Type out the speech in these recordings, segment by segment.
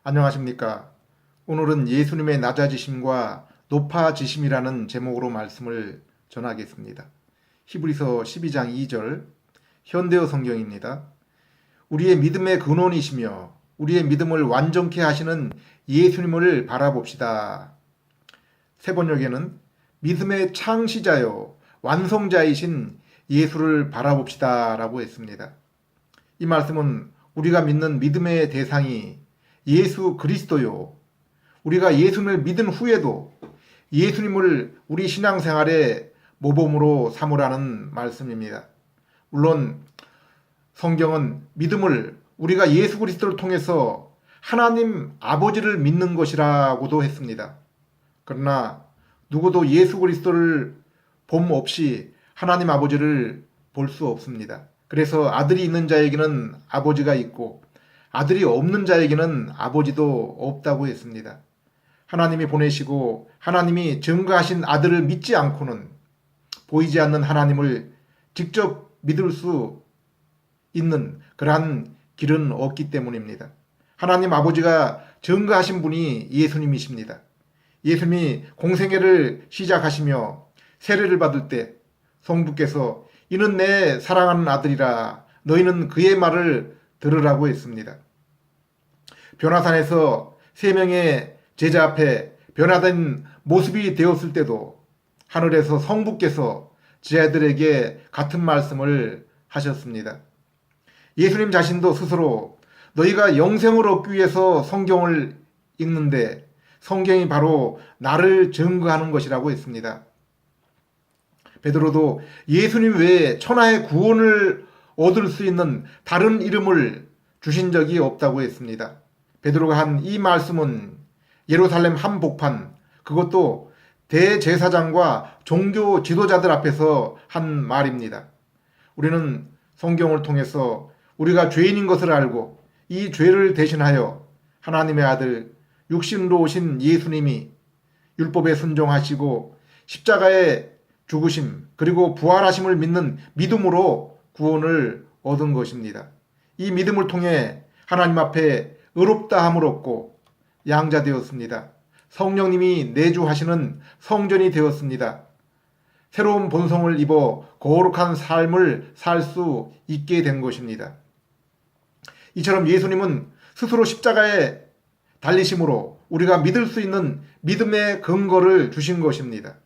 안녕하십니까. 오늘은 예수님의 낮아지심과 높아지심이라는 제목으로 말씀을 전하겠습니다. 히브리서 12장 2절 현대어 성경입니다. 우리의 믿음의 근원이시며 우리의 믿음을 완전케 하시는 예수님을 바라봅시다. 세 번역에는 믿음의 창시자요 완성자이신 예수를 바라봅시다 라고 했습니다. 이 말씀은 우리가 믿는 믿음의 대상이 예수 그리스도요. 우리가 예수님을 믿은 후에도 예수님을 우리 신앙생활의 모범으로 삼으라는 말씀입니다. 물론 성경은 믿음을 우리가 예수 그리스도를 통해서 하나님 아버지를 믿는 것이라고도 했습니다. 그러나 누구도 예수 그리스도를 봄 없이 하나님 아버지를 볼 수 없습니다. 그래서 아들이 있는 자에게는 아버지가 있고 아들이 없는 자에게는 아버지도 없다고 했습니다. 하나님이 보내시고 하나님이 증거하신 아들을 믿지 않고는 보이지 않는 하나님을 직접 믿을 수 있는 그러한 길은 없기 때문입니다. 하나님 아버지가 증거하신 분이 예수님이십니다. 예수님이 공생애를 시작하시며 세례를 받을 때 성부께서 이는 내 사랑하는 아들이라 너희는 그의 말을 들으라고 했습니다. 변화산에서 세 명의 제자 앞에 변화된 모습이 되었을 때도 하늘에서 성부께서 제자들에게 같은 말씀을 하셨습니다. 예수님 자신도 스스로 너희가 영생을 얻기 위해서 성경을 읽는데 성경이 바로 나를 증거하는 것이라고 했습니다. 베드로도 예수님 외에 천하의 구원을 얻을 수 있는 다른 이름을 주신 적이 없다고 했습니다. 베드로가 한 이 말씀은 예루살렘 한복판, 그것도 대제사장과 종교 지도자들 앞에서 한 말입니다. 우리는 성경을 통해서 우리가 죄인인 것을 알고 이 죄를 대신하여 하나님의 아들 육신으로 오신 예수님이 율법에 순종하시고 십자가에 죽으심 그리고 부활하심을 믿는 믿음으로 구원을 얻은 것입니다. 이 믿음을 통해 하나님 앞에 의롭다함을 얻고 양자 되었습니다. 성령님이 내주하시는 성전이 되었습니다. 새로운 본성을 입어 거룩한 삶을 살 수 있게 된 것입니다. 이처럼 예수님은 스스로 십자가에 달리심으로 우리가 믿을 수 있는 믿음의 근거를 주신 것입니다.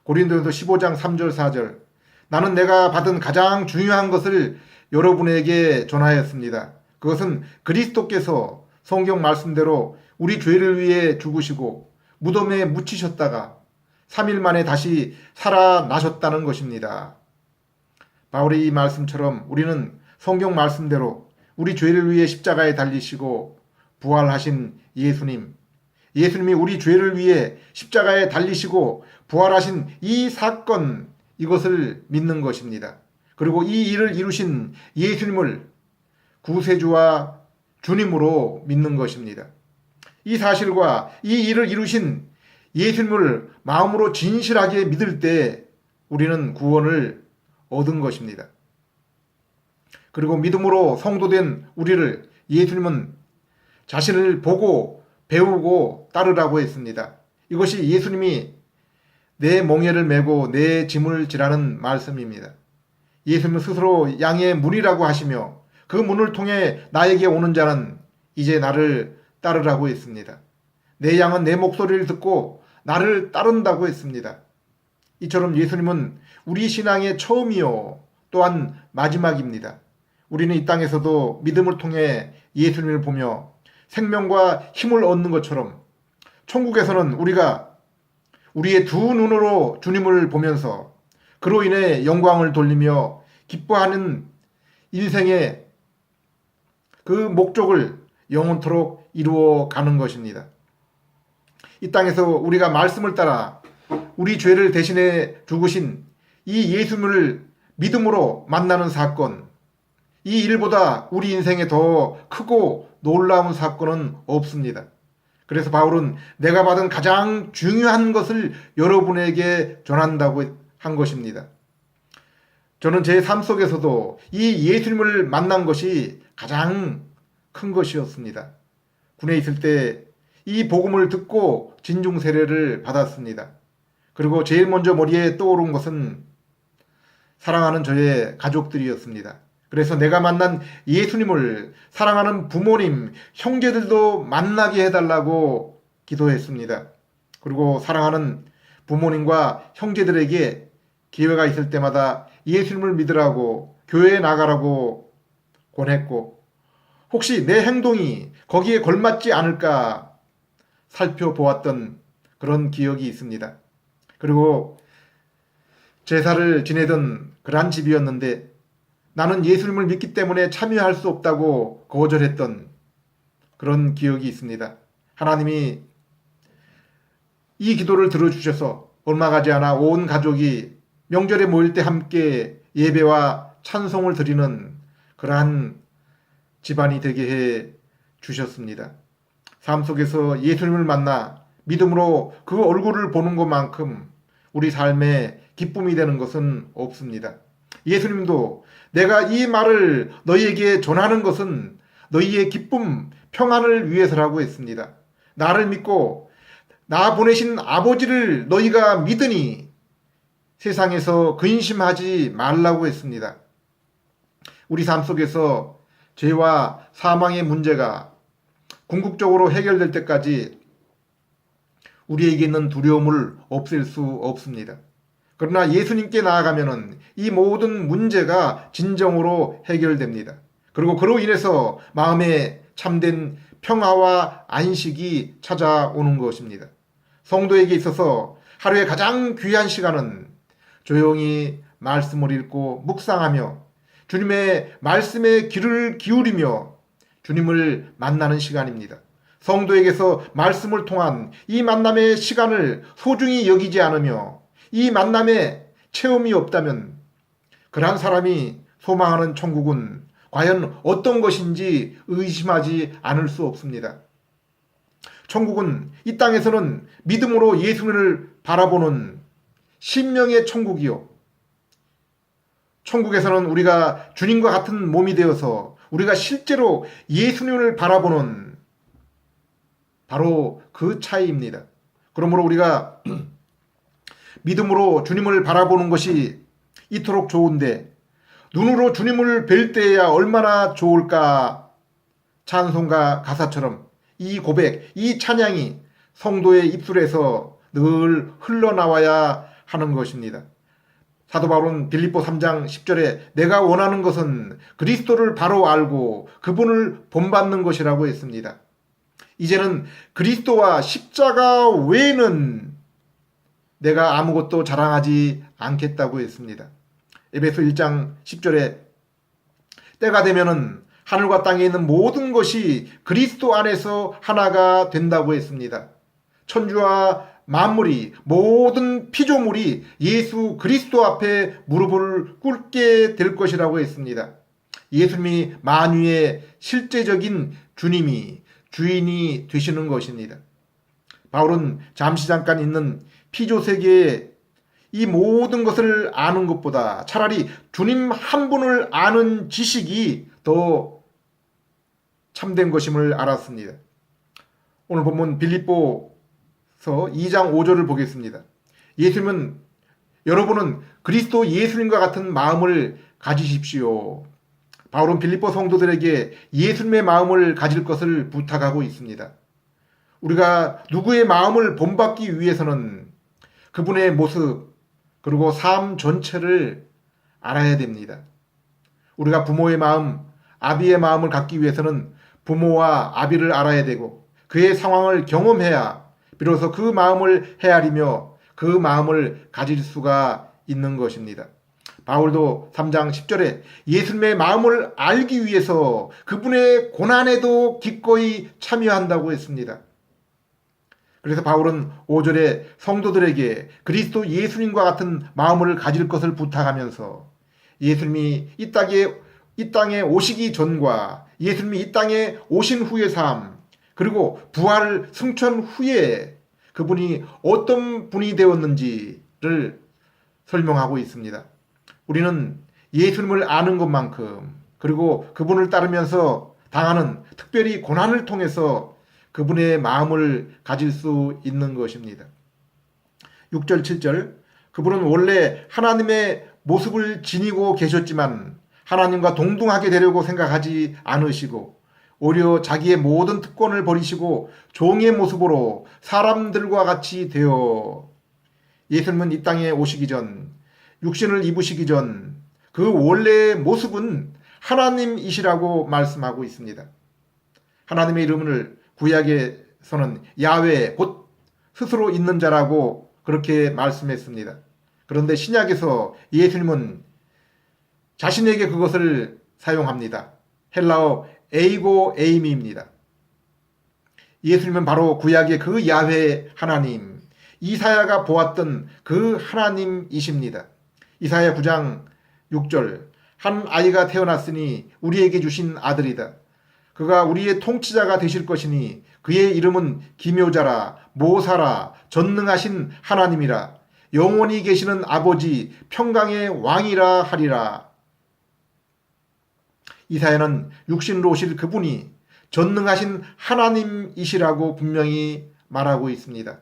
고린도전서 15장 3절 4절 나는 내가 받은 가장 중요한 것을 여러분에게 전하였습니다. 그것은 그리스도께서 성경 말씀대로 우리 죄를 위해 죽으시고 무덤에 묻히셨다가 3일 만에 다시 살아나셨다는 것입니다. 바울의 이 말씀처럼 우리는 성경 말씀대로 우리 죄를 위해 십자가에 달리시고 부활하신 예수님이 우리 죄를 위해 십자가에 달리시고 부활하신 이 사건, 이것을 믿는 것입니다. 그리고 이 일을 이루신 예수님을 구세주와 주님으로 믿는 것입니다. 이 사실과 이 일을 이루신 예수님을 마음으로 진실하게 믿을 때 우리는 구원을 얻은 것입니다. 그리고 믿음으로 성도된 우리를 예수님은 자신을 보고 배우고 따르라고 했습니다. 이것이 예수님이 내 멍에를 메고 내 짐을 지라는 말씀입니다. 예수님은 스스로 양의 문이라고 하시며 그 문을 통해 나에게 오는 자는 이제 나를 따르라고 했습니다. 내 양은 내 목소리를 듣고 나를 따른다고 했습니다. 이처럼 예수님은 우리 신앙의 처음이요 또한 마지막입니다. 우리는 이 땅에서도 믿음을 통해 예수님을 보며 생명과 힘을 얻는 것처럼 천국에서는 우리가 우리의 두 눈으로 주님을 보면서 그로 인해 영광을 돌리며 기뻐하는 인생의 그 목적을 영원토록 이루어 가는 것입니다. 이 땅에서 우리가 말씀을 따라 우리 죄를 대신해 죽으신 이 예수님을 믿음으로 만나는 사건, 이 일보다 우리 인생에 더 크고 놀라운 사건은 없습니다. 그래서 바울은 내가 받은 가장 중요한 것을 여러분에게 전한다고 한 것입니다. 저는 제 삶 속에서도 이 예수님을 만난 것이 가장 큰 것이었습니다. 군에 있을 때 이 복음을 듣고 진중 세례를 받았습니다. 그리고 제일 먼저 머리에 떠오른 것은 사랑하는 저의 가족들이었습니다. 그래서 내가 만난 예수님을 사랑하는 부모님, 형제들도 만나게 해달라고 기도했습니다. 그리고 사랑하는 부모님과 형제들에게 기회가 있을 때마다 예수님을 믿으라고, 교회에 나가라고 권했고, 혹시 내 행동이 거기에 걸맞지 않을까 살펴보았던 그런 기억이 있습니다. 그리고 제사를 지내던 그러한 집이었는데 나는 예수님을 믿기 때문에 참여할 수 없다고 거절했던 그런 기억이 있습니다. 하나님이 이 기도를 들어주셔서 얼마 가지 않아 온 가족이 명절에 모일 때 함께 예배와 찬송을 드리는 그러한 집안이 되게 해 주셨습니다. 삶 속에서 예수님을 만나 믿음으로 그 얼굴을 보는 것만큼 우리 삶에 기쁨이 되는 것은 없습니다. 예수님도 내가 이 말을 너희에게 전하는 것은 너희의 기쁨, 평안을 위해서라고 했습니다. 나를 믿고 나 보내신 아버지를 너희가 믿으니 세상에서 근심하지 말라고 했습니다. 우리 삶 속에서 죄와 사망의 문제가 궁극적으로 해결될 때까지 우리에게 있는 두려움을 없앨 수 없습니다. 그러나 예수님께 나아가면은 이 모든 문제가 진정으로 해결됩니다. 그리고 그로 인해서 마음에 참된 평화와 안식이 찾아오는 것입니다. 성도에게 있어서 하루의 가장 귀한 시간은 조용히 말씀을 읽고 묵상하며 주님의 말씀에 귀를 기울이며 주님을 만나는 시간입니다. 성도에게서 말씀을 통한 이 만남의 시간을 소중히 여기지 않으며 이 만남에 체험이 없다면 그러한 사람이 소망하는 천국은 과연 어떤 것인지 의심하지 않을 수 없습니다. 천국은 이 땅에서는 믿음으로 예수님을 바라보는 신명의 천국이요. 천국에서는 우리가 주님과 같은 몸이 되어서 우리가 실제로 예수님을 바라보는 바로 그 차이입니다. 그러므로 우리가 믿음으로 주님을 바라보는 것이 이토록 좋은데 눈으로 주님을 뵐 때야 얼마나 좋을까. 찬송가 가사처럼 이 고백, 이 찬양이 성도의 입술에서 늘 흘러나와야 하는 것입니다. 사도 바울은 빌립보 3장 10절에 내가 원하는 것은 그리스도를 바로 알고 그분을 본받는 것이라고 했습니다. 이제는 그리스도와 십자가 외에는 내가 아무것도 자랑하지 않겠다고 했습니다. 에베소 1장 10절에 때가 되면은 하늘과 땅에 있는 모든 것이 그리스도 안에서 하나가 된다고 했습니다. 천주와 만물이 모든 피조물이 예수 그리스도 앞에 무릎을 꿇게 될 것이라고 했습니다. 예수님이 만유의 실제적인 주님이 주인이 되시는 것입니다. 바울은 잠시 잠깐 있는 피조 세계에 이 모든 것을 아는 것보다 차라리 주님 한 분을 아는 지식이 더 참된 것임을 알았습니다. 오늘 본문 빌립보서 2장 5절을 보겠습니다. 예수님은 여러분은 그리스도 예수님과 같은 마음을 가지십시오. 바울은 빌립보 성도들에게 예수님의 마음을 가질 것을 부탁하고 있습니다. 우리가 누구의 마음을 본받기 위해서는 그분의 모습 그리고 삶 전체를 알아야 됩니다. 우리가 부모의 마음, 아비의 마음을 갖기 위해서는 부모와 아비를 알아야 되고 그의 상황을 경험해야 비로소 그 마음을 헤아리며 그 마음을 가질 수가 있는 것입니다. 바울도 3장 10절에 예수님의 마음을 알기 위해서 그분의 고난에도 기꺼이 참여한다고 했습니다. 그래서 바울은 5절에 성도들에게 그리스도 예수님과 같은 마음을 가질 것을 부탁하면서 예수님이 이 땅에 오시기 전과 예수님이 이 땅에 오신 후의 삶 그리고 부활 승천 후에 그분이 어떤 분이 되었는지를 설명하고 있습니다. 우리는 예수님을 아는 것만큼 그리고 그분을 따르면서 당하는 특별히 고난을 통해서 그분의 마음을 가질 수 있는 것입니다. 6절 7절 그분은 원래 하나님의 모습을 지니고 계셨지만 하나님과 동등하게 되려고 생각하지 않으시고 오히려 자기의 모든 특권을 버리시고 종의 모습으로 사람들과 같이 되어 예수님은 이 땅에 오시기 전 육신을 입으시기 전 그 원래의 모습은 하나님이시라고 말씀하고 있습니다. 하나님의 이름을 구약에서는 야훼 곧 스스로 있는 자라고 그렇게 말씀했습니다. 그런데 신약에서 예수님은 자신에게 그것을 사용합니다. 헬라어 에이고 에이미입니다. 예수님은 바로 구약의 그 야훼 하나님, 이사야가 보았던 그 하나님이십니다. 이사야 9장 6절 한 아이가 태어났으니 우리에게 주신 아들이다. 그가 우리의 통치자가 되실 것이니 그의 이름은 기묘자라 모사라 전능하신 하나님이라 영원히 계시는 아버지 평강의 왕이라 하리라. 이사야는 육신으로 오실 그분이 전능하신 하나님이시라고 분명히 말하고 있습니다.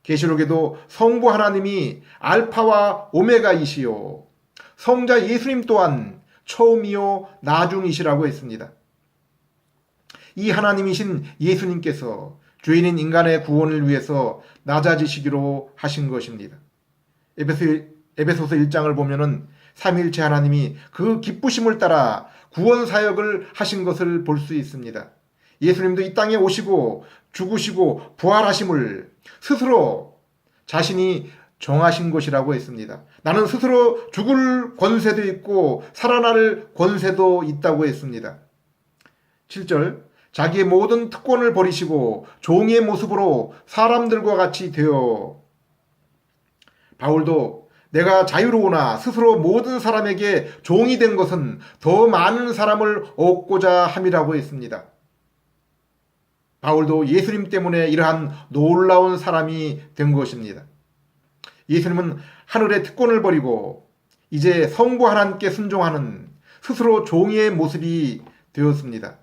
계시록에도 성부 하나님이 알파와 오메가이시요 성자 예수님 또한 처음이요 나중이시라고 했습니다. 이 하나님이신 예수님께서 죄인인 인간의 구원을 위해서 낮아지시기로 하신 것입니다. 에베소서 1장을 보면은 삼위일체 하나님이 그 기쁘심을 따라 구원 사역을 하신 것을 볼 수 있습니다. 예수님도 이 땅에 오시고 죽으시고 부활하심을 스스로 자신이 정하신 것이라고 했습니다. 나는 스스로 죽을 권세도 있고 살아날 권세도 있다고 했습니다. 7절 자기의 모든 특권을 버리시고 종의 모습으로 사람들과 같이 되어 바울도 내가 자유로우나 스스로 모든 사람에게 종이 된 것은 더 많은 사람을 얻고자 함이라고 했습니다. 바울도 예수님 때문에 이러한 놀라운 사람이 된 것입니다. 예수님은 하늘의 특권을 버리고 이제 성부 하나님께 순종하는 스스로 종의 모습이 되었습니다.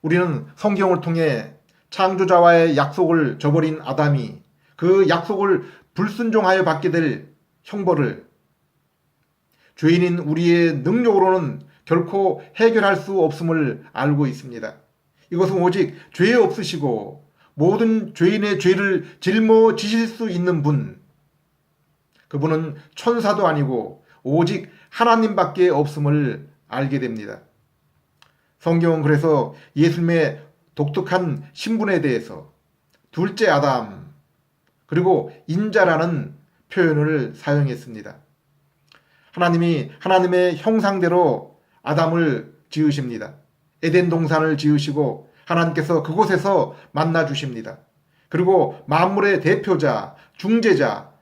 우리는 성경을 통해 창조자와의 약속을 저버린 아담이 그 약속을 불순종하여 받게 될 형벌을 죄인인 우리의 능력으로는 결코 해결할 수 없음을 알고 있습니다. 이것은 오직 죄 없으시고 모든 죄인의 죄를 짊어지실 수 있는 분, 그분은 천사도 아니고 오직 하나님밖에 없음을 알게 됩니다. 성경은 그래서 예수님의 독특한 신분에 대해서 둘째 아담 그리고 인자라는 표현을 사용했습니다. 하나님이 하나님의 형상대로 아담을 지으십니다. 에덴 동산을 지으시고 하나님께서 그곳에서 만나 주십니다. 그리고 만물의 대표자, 중재자,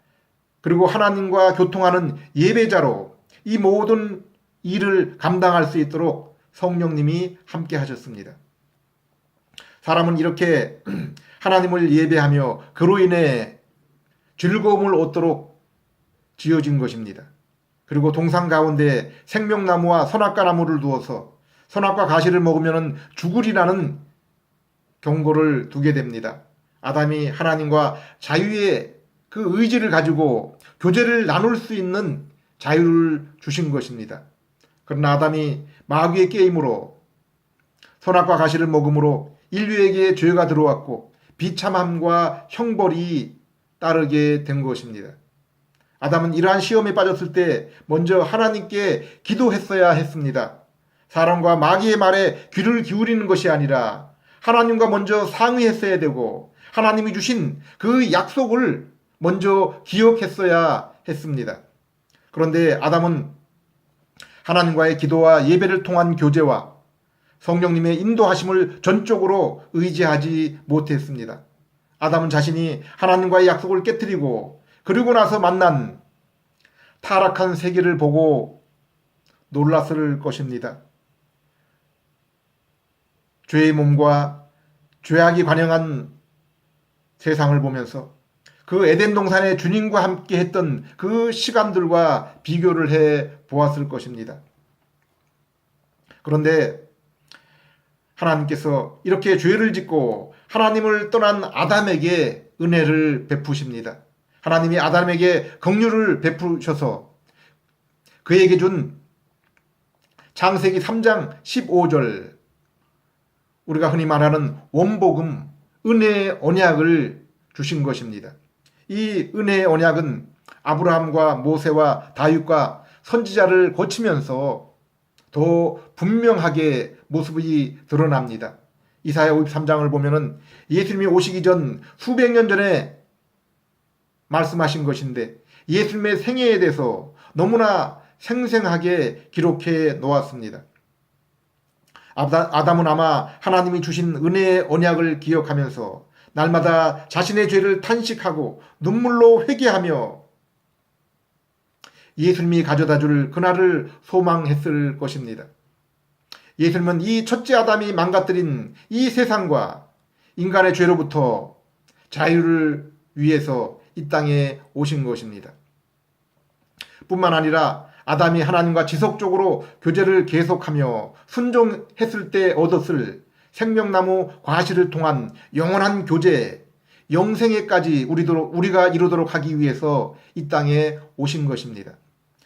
그리고 하나님과 교통하는 예배자로 이 모든 일을 감당할 수 있도록 성령님이 함께 하셨습니다. 사람은 이렇게 하나님을 예배하며 그로 인해 즐거움을 얻도록 지어진 것입니다. 그리고 동산 가운데 생명나무와 선악과 나무를 두어서 선악과 가시를 먹으면 죽으리라는 경고를 두게 됩니다. 아담이 하나님과 자유의 그 의지를 가지고 교제를 나눌 수 있는 자유를 주신 것입니다. 그러나 아담이 마귀의 게임으로 선악과 가시를 먹음으로 인류에게 죄가 들어왔고 비참함과 형벌이 따르게 된 것입니다. 아담은 이러한 시험에 빠졌을 때 먼저 하나님께 기도했어야 했습니다. 사람과 마귀의 말에 귀를 기울이는 것이 아니라 하나님과 먼저 상의했어야 되고 하나님이 주신 그 약속을 먼저 기억했어야 했습니다. 그런데 아담은 하나님과의 기도와 예배를 통한 교제와 성령님의 인도하심을 전적으로 의지하지 못했습니다. 아담은 자신이 하나님과의 약속을 깨뜨리고 그리고 나서 만난 타락한 세계를 보고 놀랐을 것입니다. 죄의 몸과 죄악이 관영한 세상을 보면서 그 에덴 동산의 주님과 함께 했던 그 시간들과 비교를 해 보았을 것입니다. 그런데 하나님께서 이렇게 죄를 짓고 하나님을 떠난 아담에게 은혜를 베푸십니다. 하나님이 아담에게 긍휼을 베푸셔서 그에게 준 창세기 3장 15절, 우리가 흔히 말하는 원복음, 은혜의 언약을 주신 것입니다. 이 은혜의 언약은 아브라함과 모세와 다윗과 선지자를 거치면서 더 분명하게 모습이 드러납니다. 이사야 53장을 보면은 예수님이 오시기 전 수백 년 전에 말씀하신 것인데 예수님의 생애에 대해서 너무나 생생하게 기록해 놓았습니다. 아담은 아마 하나님이 주신 은혜의 언약을 기억하면서 날마다 자신의 죄를 탄식하고 눈물로 회개하며 예수님이 가져다 줄 그날을 소망했을 것입니다. 예수님은 이 첫째 아담이 망가뜨린 이 세상과 인간의 죄로부터 자유를 위해서 이 땅에 오신 것입니다. 뿐만 아니라 아담이 하나님과 지속적으로 교제를 계속하며 순종했을 때 얻었을 생명나무 과실을 통한 영원한 교제, 영생에까지 우리가 이루도록 하기 위해서 이 땅에 오신 것입니다.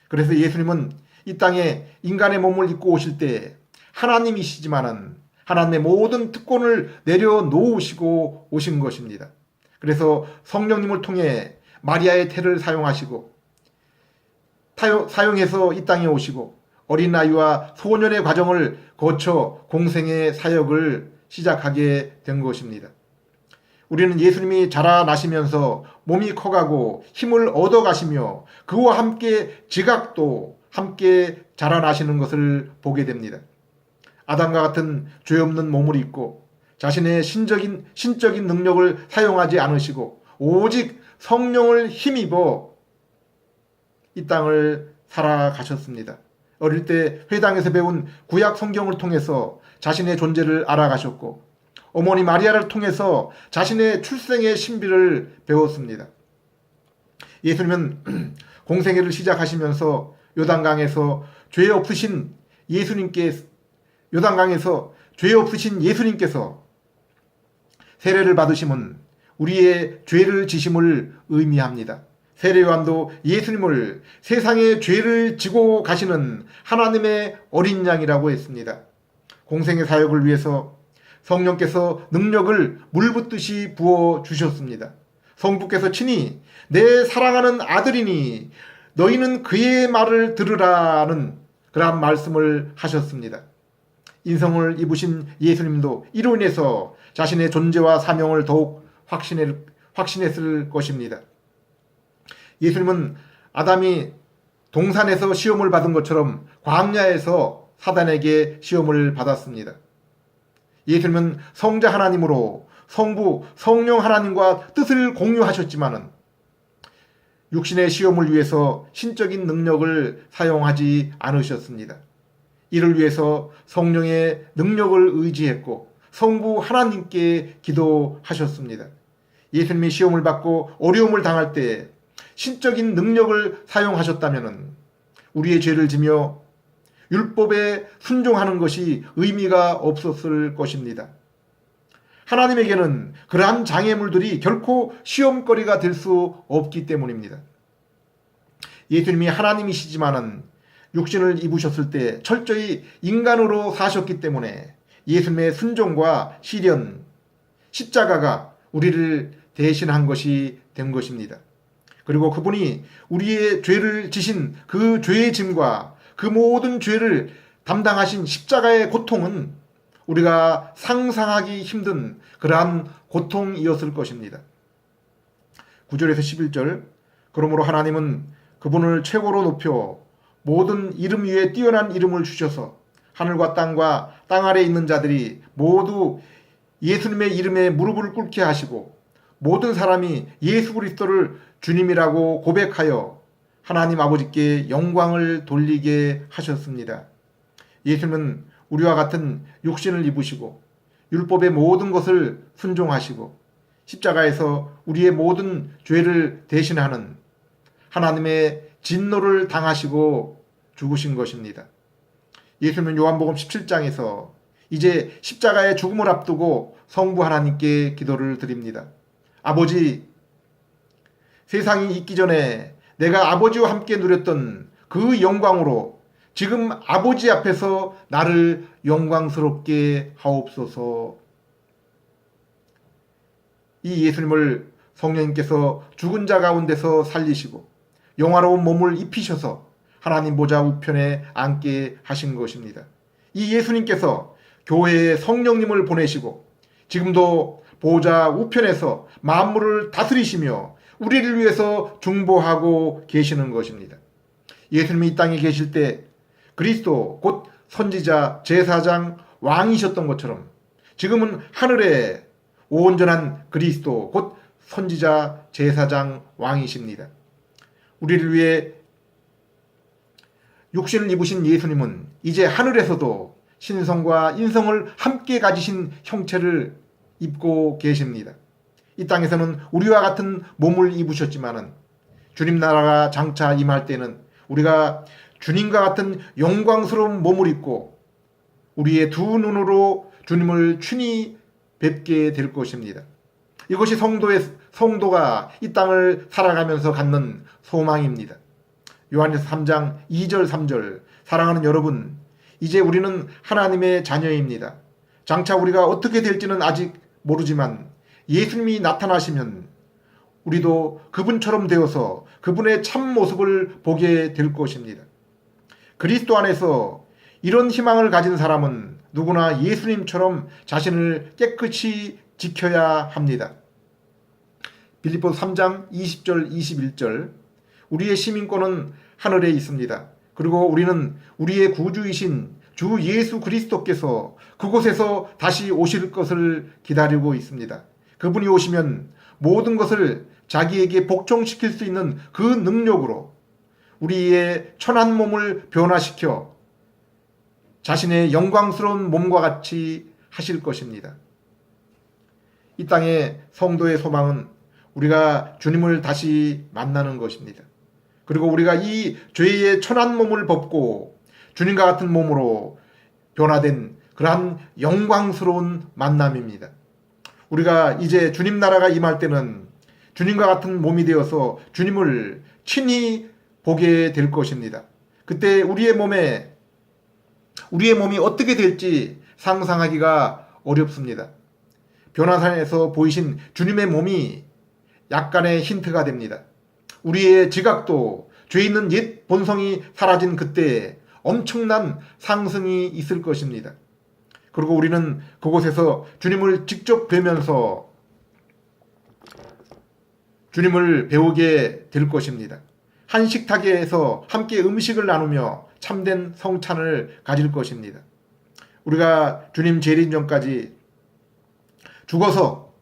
그래서 예수님은 이 땅에 인간의 몸을 입고 오실 때 하나님이시지만은 하나님의 모든 특권을 내려놓으시고 오신 것입니다. 그래서 성령님을 통해 마리아의 태를 사용해서 이 땅에 오시고 어린 아이와 소년의 과정을 거쳐 공생의 사역을 시작하게 된 것입니다. 우리는 예수님이 자라나시면서 몸이 커가고 힘을 얻어가시며 그와 함께 지각도 함께 자라나시는 것을 보게 됩니다. 아담과 같은 죄 없는 몸을 입고 자신의 신적인 능력을 사용하지 않으시고 오직 성령을 힘입어 이 땅을 살아가셨습니다. 어릴 때 회당에서 배운 구약 성경을 통해서 자신의 존재를 알아가셨고 어머니 마리아를 통해서 자신의 출생의 신비를 배웠습니다. 예수님은 공생애를 시작하시면서 요단강에서 죄 없으신 예수님께서 세례를 받으심은 우리의 죄를 지심을 의미합니다. 세례요한도 예수님을 세상의 죄를 지고 가시는 하나님의 어린 양이라고 했습니다. 공생의 사역을 위해서 성령께서 능력을 물붓듯이 부어주셨습니다. 성부께서 친히 내 사랑하는 아들이니 너희는 그의 말을 들으라는 그러한 말씀을 하셨습니다. 인성을 입으신 예수님도 이로 인해서 자신의 존재와 사명을 더욱 확신했을 것입니다. 예수님은 아담이 동산에서 시험을 받은 것처럼 광야에서 사단에게 시험을 받았습니다. 예수님은 성자 하나님으로 성부, 성령 하나님과 뜻을 공유하셨지만은 육신의 시험을 위해서 신적인 능력을 사용하지 않으셨습니다. 이를 위해서 성령의 능력을 의지했고 성부 하나님께 기도하셨습니다. 예수님이 시험을 받고 어려움을 당할 때 신적인 능력을 사용하셨다면 우리의 죄를 지며 율법에 순종하는 것이 의미가 없었을 것입니다. 하나님에게는 그러한 장애물들이 결코 시험거리가 될 수 없기 때문입니다. 예수님이 하나님이시지만은 육신을 입으셨을 때 철저히 인간으로 사셨기 때문에 예수님의 순종과 시련, 십자가가 우리를 대신한 것이 된 것입니다. 그리고 그분이 우리의 죄를 지신 그 죄의 짐과 그 모든 죄를 담당하신 십자가의 고통은 우리가 상상하기 힘든 그러한 고통이었을 것입니다. 9절에서 11절, 그러므로 하나님은 그분을 최고로 높여 모든 이름 위에 뛰어난 이름을 주셔서 하늘과 땅 아래에 있는 자들이 모두 예수님의 이름에 무릎을 꿇게 하시고 모든 사람이 예수 그리스도를 주님이라고 고백하여 하나님 아버지께 영광을 돌리게 하셨습니다. 예수님은 우리와 같은 육신을 입으시고 율법의 모든 것을 순종하시고 십자가에서 우리의 모든 죄를 대신하는 하나님의 진노를 당하시고 죽으신 것입니다. 예수님은 요한복음 17장에서 이제 십자가의 죽음을 앞두고 성부 하나님께 기도를 드립니다. 아버지, 세상이 있기 전에 내가 아버지와 함께 누렸던 그 영광으로 지금 아버지 앞에서 나를 영광스럽게 하옵소서. 이 예수님을 성령님께서 죽은 자 가운데서 살리시고 영화로운 몸을 입히셔서 하나님 보좌 우편에 앉게 하신 것입니다. 이 예수님께서 교회에 성령님을 보내시고 지금도 보좌 우편에서 만물을 다스리시며 우리를 위해서 중보하고 계시는 것입니다. 예수님이 이 땅에 계실 때 그리스도 곧 선지자, 제사장, 왕이셨던 것처럼 지금은 하늘에 온전한 그리스도 곧 선지자, 제사장, 왕이십니다. 우리를 위해 육신을 입으신 예수님은 이제 하늘에서도 신성과 인성을 함께 가지신 형체를 입고 계십니다. 이 땅에서는 우리와 같은 몸을 입으셨지만은 주님 나라가 장차 임할 때는 우리가 주님과 같은 영광스러운 몸을 입고 우리의 두 눈으로 주님을 친히 뵙게 될 것입니다. 이것이 성도가 이 땅을 살아가면서 갖는 소망입니다. 요한일서 3장 2절 3절 사랑하는 여러분, 이제 우리는 하나님의 자녀입니다. 장차 우리가 어떻게 될지는 아직 모르지만 예수님이 나타나시면 우리도 그분처럼 되어서 그분의 참 모습을 보게 될 것입니다. 그리스도 안에서 이런 희망을 가진 사람은 누구나 예수님처럼 자신을 깨끗이 지켜야 합니다. 빌립보서 3장 20절 21절 우리의 시민권은 하늘에 있습니다. 그리고 우리는 우리의 구주이신 주 예수 그리스도께서 그곳에서 다시 오실 것을 기다리고 있습니다. 그분이 오시면 모든 것을 자기에게 복종시킬 수 있는 그 능력으로 우리의 천한 몸을 변화시켜 자신의 영광스러운 몸과 같이 하실 것입니다. 이 땅의 성도의 소망은 우리가 주님을 다시 만나는 것입니다. 그리고 우리가 이 죄의 천한 몸을 벗고 주님과 같은 몸으로 변화된 그러한 영광스러운 만남입니다. 우리가 이제 주님 나라가 임할 때는 주님과 같은 몸이 되어서 주님을 친히 보게 될 것입니다. 그때 우리의 몸이 어떻게 될지 상상하기가 어렵습니다. 변화산에서 보이신 주님의 몸이 약간의 힌트가 됩니다. 우리의 지각도 죄 있는 옛 본성이 사라진 그때 엄청난 상승이 있을 것입니다. 그리고 우리는 그곳에서 주님을 직접 뵈면서 주님을 배우게 될 것입니다. 한 식탁에서 함께 음식을 나누며 참된 성찬을 가질 것입니다. 우리가 주님 재림 전까지 죽어서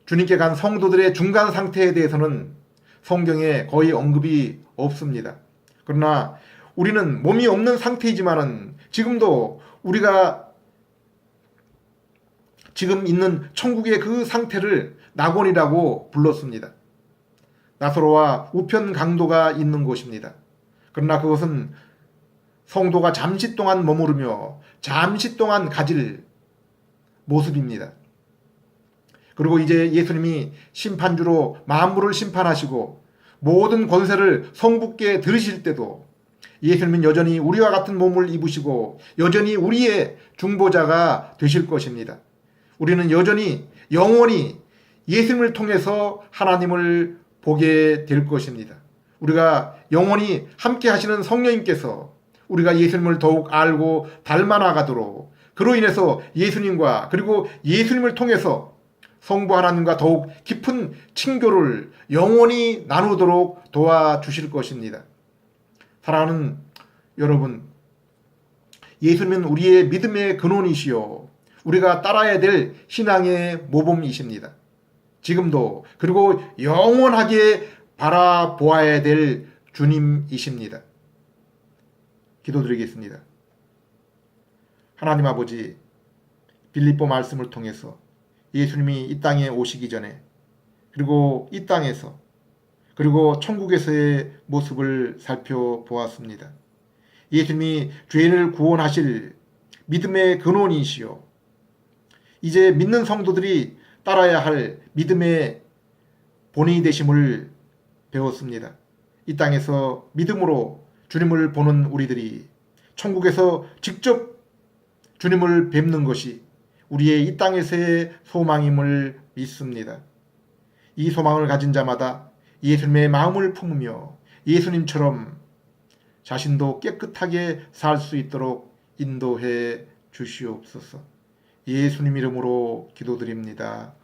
주님께 간 성도들의 중간 상태에 대해서는 성경에 거의 언급이 없습니다. 그러나 우리는 몸이 없는 상태이지만은 지금도 우리가 지금 있는 천국의 그 상태를 낙원이라고 불렀습니다. 나사로와 우편 강도가 있는 곳입니다. 그러나 그것은 성도가 잠시 동안 머무르며 잠시 동안 가질 모습입니다. 그리고 이제 예수님이 심판주로 만물을 심판하시고 모든 권세를 성부께 들으실 때도 예수님은 여전히 우리와 같은 몸을 입으시고 여전히 우리의 중보자가 되실 것입니다. 우리는 여전히 영원히 예수님을 통해서 하나님을 보게 될 것입니다. 우리가 영원히 함께 하시는 성령님께서 우리가 예수님을 더욱 알고 닮아 나가도록 그로 인해서 예수님과 그리고 예수님을 통해서 성부 하나님과 더욱 깊은 친교를 영원히 나누도록 도와주실 것입니다. 사랑하는 여러분, 예수님은 우리의 믿음의 근원이시요 우리가 따라야 될 신앙의 모범이십니다. 지금도 그리고 영원하게 바라보아야 될 주님이십니다. 기도드리겠습니다. 하나님 아버지, 빌립보 말씀을 통해서 예수님이 이 땅에 오시기 전에 그리고 이 땅에서 그리고 천국에서의 모습을 살펴보았습니다. 예수님이 죄인을 구원하실 믿음의 근원이시요. 이제 믿는 성도들이 따라야 할 믿음의 본인이 되심을 배웠습니다. 이 땅에서 믿음으로 주님을 보는 우리들이 천국에서 직접 주님을 뵙는 것이 우리의 이 땅에서의 소망임을 믿습니다. 이 소망을 가진 자마다 예수님의 마음을 품으며 예수님처럼 자신도 깨끗하게 살 수 있도록 인도해 주시옵소서. 예수님 이름으로 기도드립니다.